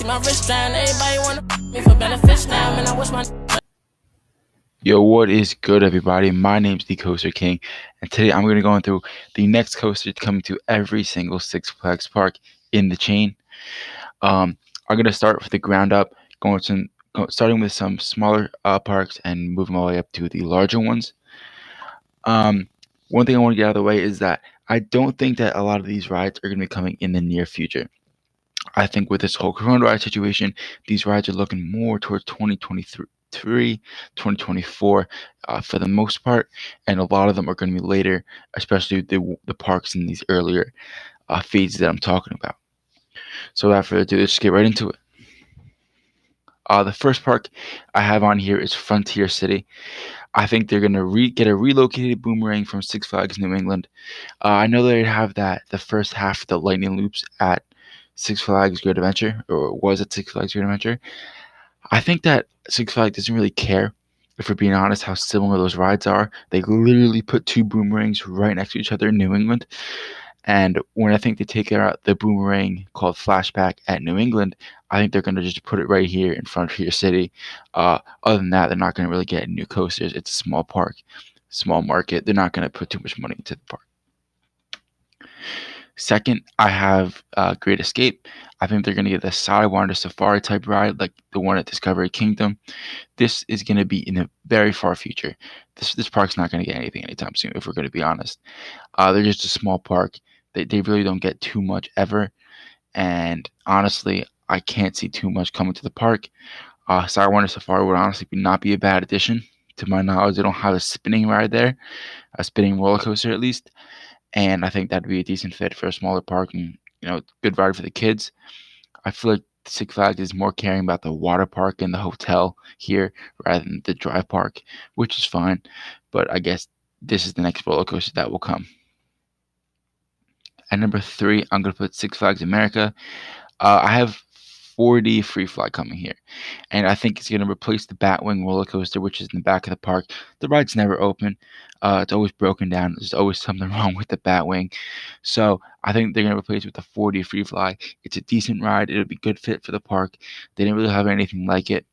see my wrist drown. Everybody wanna me for benefits now, man. I wish my. Yo, what is good, everybody? My name's the Coaster King, and today I'm going to go through the next coaster coming to every single Six Flags park in the chain. I'm going to start with the ground up, starting with some smaller parks and moving my way up to the larger ones. One thing I want to get out of the way is that I don't think that a lot of these rides are going to be coming in the near future. I think with this whole coronavirus situation, these rides are looking more towards 2023, 2024 for the most part, and a lot of them are going to be later, especially the parks in these earlier phases that I'm talking about. So without further ado, let's get right into it. The first park I have on here is Frontier City. I think they're going to get a relocated Boomerang from Six Flags New England. I know they have the first half of the Lightning Loops at Six Flags Great Adventure, or was at Six Flags Great Adventure. I think that Six Flags doesn't really care, if we're being honest, how similar those rides are. They literally put two boomerangs right next to each other in New England. And when I think they take out the boomerang called Flashback at New England, I think they're going to just put it right here in Frontier City. Other than that, they're not going to really get new coasters. It's a small park, small market. They're not going to put too much money into the park. Second, I have Great Escape. I think they're going to get the Sidewinder Safari type ride, like the one at Discovery Kingdom. This is going to be in the very far future. This park's not going to get anything anytime soon, if we're going to be honest. They're just a small park. They really don't get too much ever. And honestly, I can't see too much coming to the park. Sidewinder Safari would honestly not be a bad addition. To my knowledge, they don't have a spinning ride there, a spinning roller coaster at least. And I think that'd be a decent fit for a smaller park and, good ride for the kids. I feel like Six Flags is more caring about the water park and the hotel here rather than the dry park, which is fine. But I guess this is the next roller coaster that will come. At number 3, I'm going to put Six Flags America. I have 4D Free Fly coming here, and I think it's going to replace the Batwing roller coaster, which is in the back of the park. The ride's never open. It's always broken down. There's always something wrong with the Batwing. So I think they're going to replace it with the 4D Free Fly. It's a decent ride. It'll be good fit for the park. They didn't really have anything like it.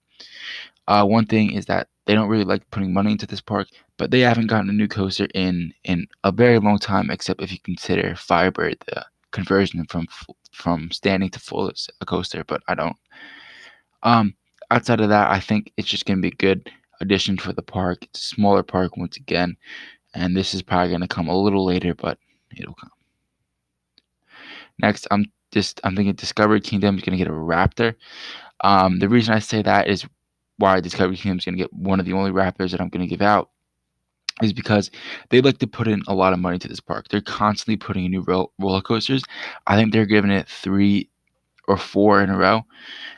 One thing is that they don't really like putting money into this park, but they haven't gotten a new coaster in a very long time, except if you consider Firebird, the conversion from standing to full as a coaster. But I don't. Um, Outside of that, I think it's just going to be a good addition for the park. It's a smaller park once again, and this is probably going to come a little later, but it'll come. Next, I'm thinking Discovery Kingdom is going to get a Raptor. The reason I say that is why Discovery Kingdom is going to get one of the only Raptors that I'm going to give out is because they like to put in a lot of money to this park. They're constantly putting in new roller coasters. I think they're giving it 3 or 4 in a row.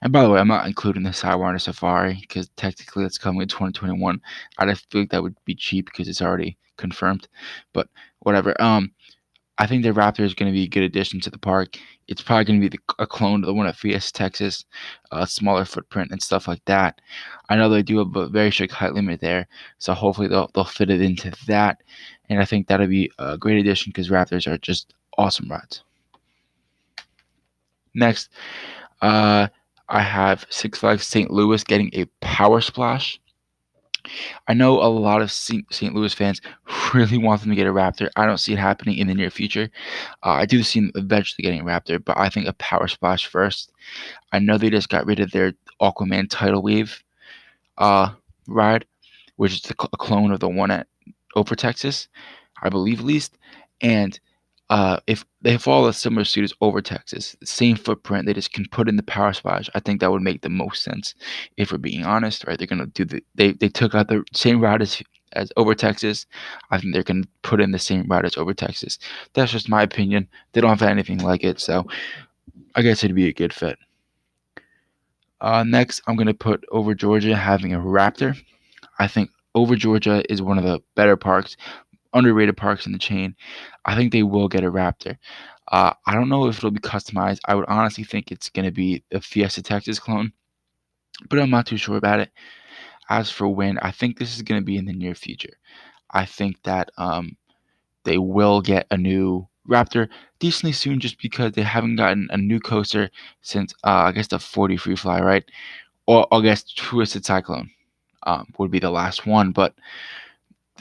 And by the way, I'm not including the Sidewinder Safari because technically it's coming in 2021. I just feel like that would be cheap because it's already confirmed. But whatever. I think the Raptor is going to be a good addition to the park. It's probably going to be a clone of the one at Fiest, Texas, smaller footprint and stuff like that. I know they do have a very strict height limit there, so hopefully they'll fit it into that. And I think that'll be a great addition because Raptors are just awesome rides. Next, I have Six Flags St. Louis getting a Power Splash. I know a lot of St. Louis fans really want them to get a Raptor. I don't see it happening in the near future. I do see them eventually getting a Raptor, but I think a Power Splash first. I know they just got rid of their Aquaman Tidal Wave ride, which is a clone of the one at over Texas, I believe at least. And if they follow a similar suit as over Texas, the same footprint, they just can put in the Power Splash. I think that would make the most sense. If we're being honest, right? They're gonna do they took out the same route as over Texas. I think they're gonna put in the same route as over Texas. That's just my opinion. They don't have anything like it, so I guess it'd be a good fit. Next, I'm gonna put Over Georgia having a Raptor. I think Over Georgia is one of the better parks, underrated parks in the chain. I think they will get a Raptor. I don't know if it'll be customized. I would honestly think it's going to be a Fiesta Texas clone, but I'm not too sure about it. As for when, I think this is going to be in the near future. I think that they will get a new Raptor decently soon, just because they haven't gotten a new coaster since I guess the 40 Free Fly, right? Or I guess Twisted Cyclone would be the last one, but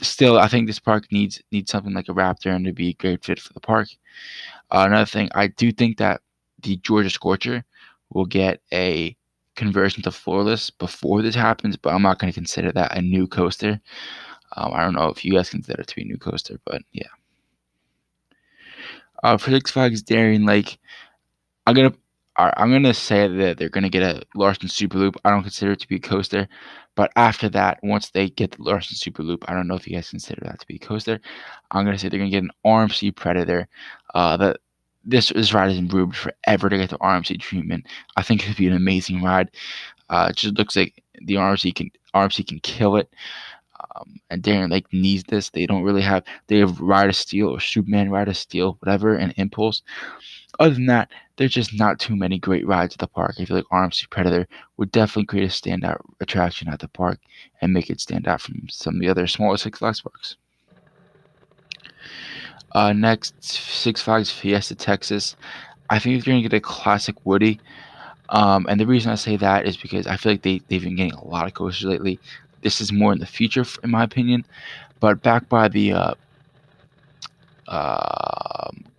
still, I think this park needs something like a Raptor and to be a great fit for the park. Another thing, I do think that the Georgia Scorcher will get a conversion to floorless before this happens, but I'm not going to consider that a new coaster. I don't know if you guys consider it to be a new coaster, but yeah. For Six Flags Darien Lake, I'm gonna I'm gonna say that they're gonna get a Larson Super Loop. I don't consider it to be a coaster, but after that, once they get the Larson Super Loop, I don't know if you guys consider that to be a coaster. I'm gonna say they're gonna get an RMC Predator. That this ride isn't rumored forever to get the RMC treatment. I think it could be an amazing ride. It just looks like the RMC can kill it. And Darien Lake needs this. They don't really have. They have Ride of Steel or Superman Ride of Steel, whatever, and Impulse. Other than that, there's just not too many great rides at the park. I feel like RMC Predator would definitely create a standout attraction at the park and make it stand out from some of the other smaller Six Flags parks. Next, Six Flags Fiesta Texas. I think you're going to get a classic Woody. And the reason I say that is because I feel like they've been getting a lot of coasters lately. This is more in the future, in my opinion. But back by the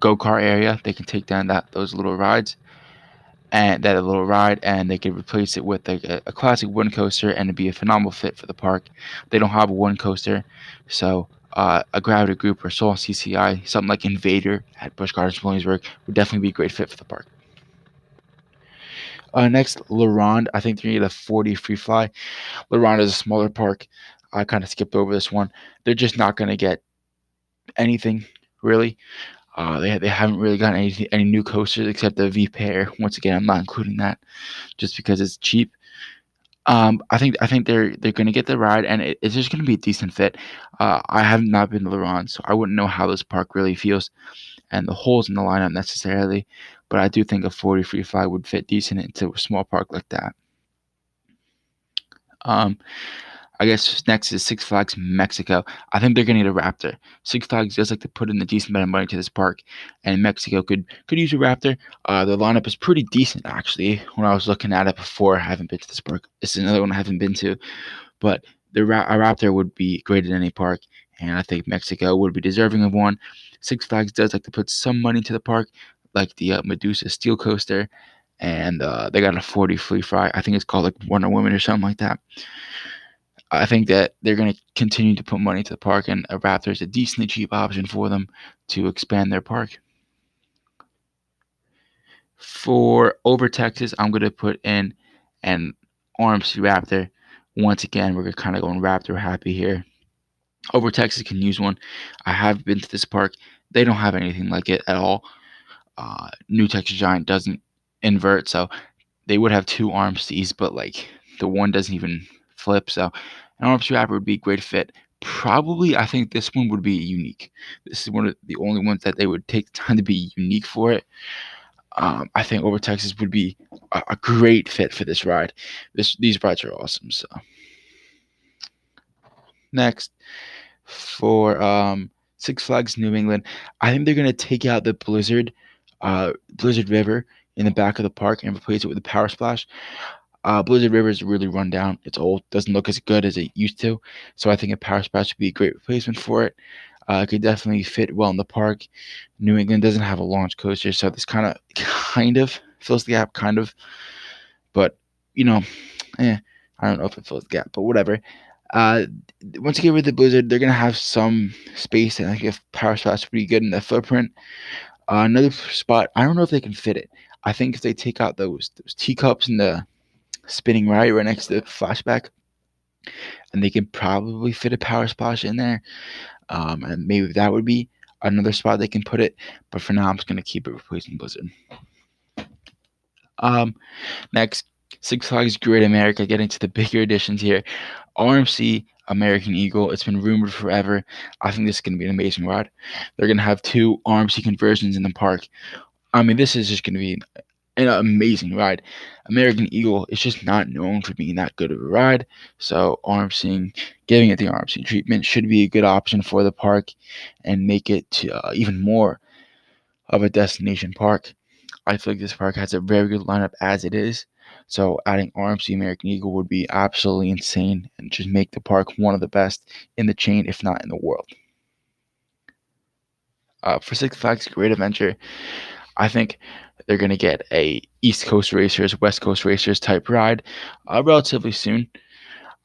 go kart area, they can take down those little rides and that little ride, and they could replace it with a classic one coaster, and it'd be a phenomenal fit for the park. They don't have a one coaster, so a Gravity Group or Soul CCI, something like Invader at Busch Gardens Williamsburg, would definitely be a great fit for the park. Next, Ronde. I think they need a 40 Free Fly. Ronde is a smaller park. I kind of skipped over this one. They're just not going to get anything really. They haven't really gotten any new coasters except the V Pair. Once again, I'm not including that just because it's cheap. I think they're gonna get the ride, and it's just gonna be a decent fit. I have not been to Ronde, so I wouldn't know how this park really feels and the holes in the lineup necessarily. But I do think a 40 Free Fly would fit decent into a small park like that. Um, I guess next is Six Flags Mexico. I think they're gonna need a Raptor. Six Flags does like to put in a decent amount of money to this park, and Mexico could use a Raptor. The lineup is pretty decent actually. When I was looking at it before, I haven't been to this park. This is another one I haven't been to, but a Raptor would be great in any park, and I think Mexico would be deserving of one. Six Flags does like to put some money to the park, like the Medusa Steel Coaster, and they got a 40 Free Fly. I think it's called like Wonder Woman or something like that. I think that they're going to continue to put money to the park, and a Raptor is a decently cheap option for them to expand their park. For over Texas, I'm going to put in an RMC Raptor. Once again, we're kind of going Raptor happy here. Over Texas can use one. I have been to this park. They don't have anything like it at all. New Texas Giant doesn't invert, so they would have two RMCs, but like the one doesn't even flip. So an RMC Raptor would be a great fit. Probably, I think this one would be unique. This is one of the only ones that they would take the time to be unique for it. I think Over Texas would be a great fit for this ride. These rides are awesome. So next, for Six Flags New England, I think they're gonna take out the Blizzard River in the back of the park and replace it with a Power Splash. Blizzard River is really run down. It's old, doesn't look as good as it used to. So I think a Power Splash would be a great replacement for it. It could definitely fit well in the park. New England doesn't have a launch coaster, so this kind of fills the gap, kind of. But you know, I don't know if it fills the gap, but whatever. Uh, Once you get rid of the Blizzard, they're gonna have some space, and I think if Power Splash would be good in the footprint. Another spot, I don't know if they can fit it. I think if they take out those teacups and the spinning right next to the flashback, and they can probably fit a Power Splash in there. And maybe that would be another spot they can put it. But for now, I'm just gonna keep it replacing Blizzard. Next, Six Flags Great America. Getting to the bigger additions here. RMC American Eagle. It's been rumored forever. I think this is gonna be an amazing ride. They're gonna have two RMC conversions in the park. I mean, this is just gonna be an amazing ride. American Eagle is just not known for being that good of a ride, so RMC giving it the RMC treatment should be a good option for the park and make it even more of a destination park. I feel like this park has a very good lineup as it is. So adding RMC American Eagle would be absolutely insane and just make the park one of the best in the chain, if not in the world. For Six Flags Great Adventure, I think they're going to get a East Coast Racers, West Coast Racers type ride relatively soon.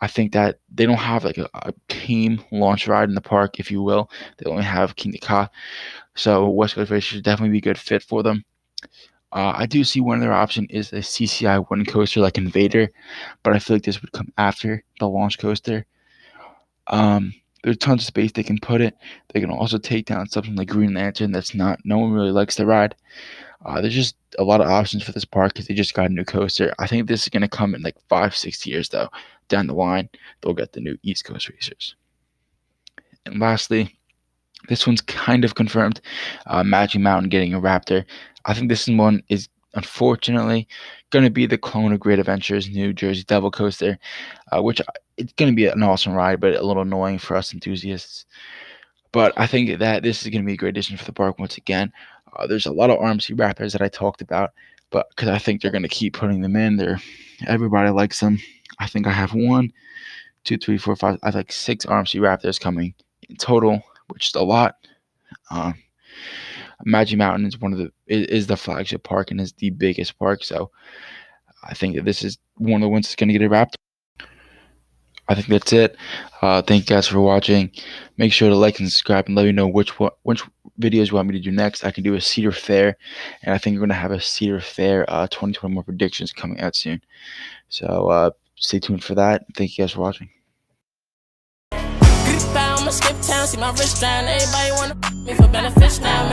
I think that they don't have like a team launch ride in the park, if you will. They only have King Ka. So West Coast Racers should definitely be a good fit for them. I do see one other option is a CCI one coaster like Invader, but I feel like this would come after the launch coaster. There's tons of space they can put it. They can also take down something like Green Lantern that's no one really likes to ride. There's just a lot of options for this park because they just got a new coaster. I think this is going to come in like 5-6 years though. Down the line, they'll get the new East Coast Racers. And lastly, this one's kind of confirmed. Magic Mountain getting a Raptor. I think this one is unfortunately going to be the clone of Great Adventures New Jersey Devil Coaster, which it's going to be an awesome ride, but a little annoying for us enthusiasts. But I think that this is going to be a great addition for the park once again. There's a lot of RMC Raptors that I talked about, but because I think they're going to keep putting them in. Everybody likes them. I think I have 1, 2, 3, 4, 5. I have like 6 RMC Raptors coming in total, which is a lot. Magic Mountain is the flagship park and is the biggest park, so I think that this is one of the ones that's going to get a Raptor. I think that's it. Thank you guys for watching. Make sure to like and subscribe and let me know which videos you want me to do next. I can do a Cedar Fair, and I think we're going to have a Cedar Fair 2021 predictions coming out soon. So stay tuned for that. Thank you guys for watching. I'ma skip town, see my wrist drown. Everybody wanna me for benefits now.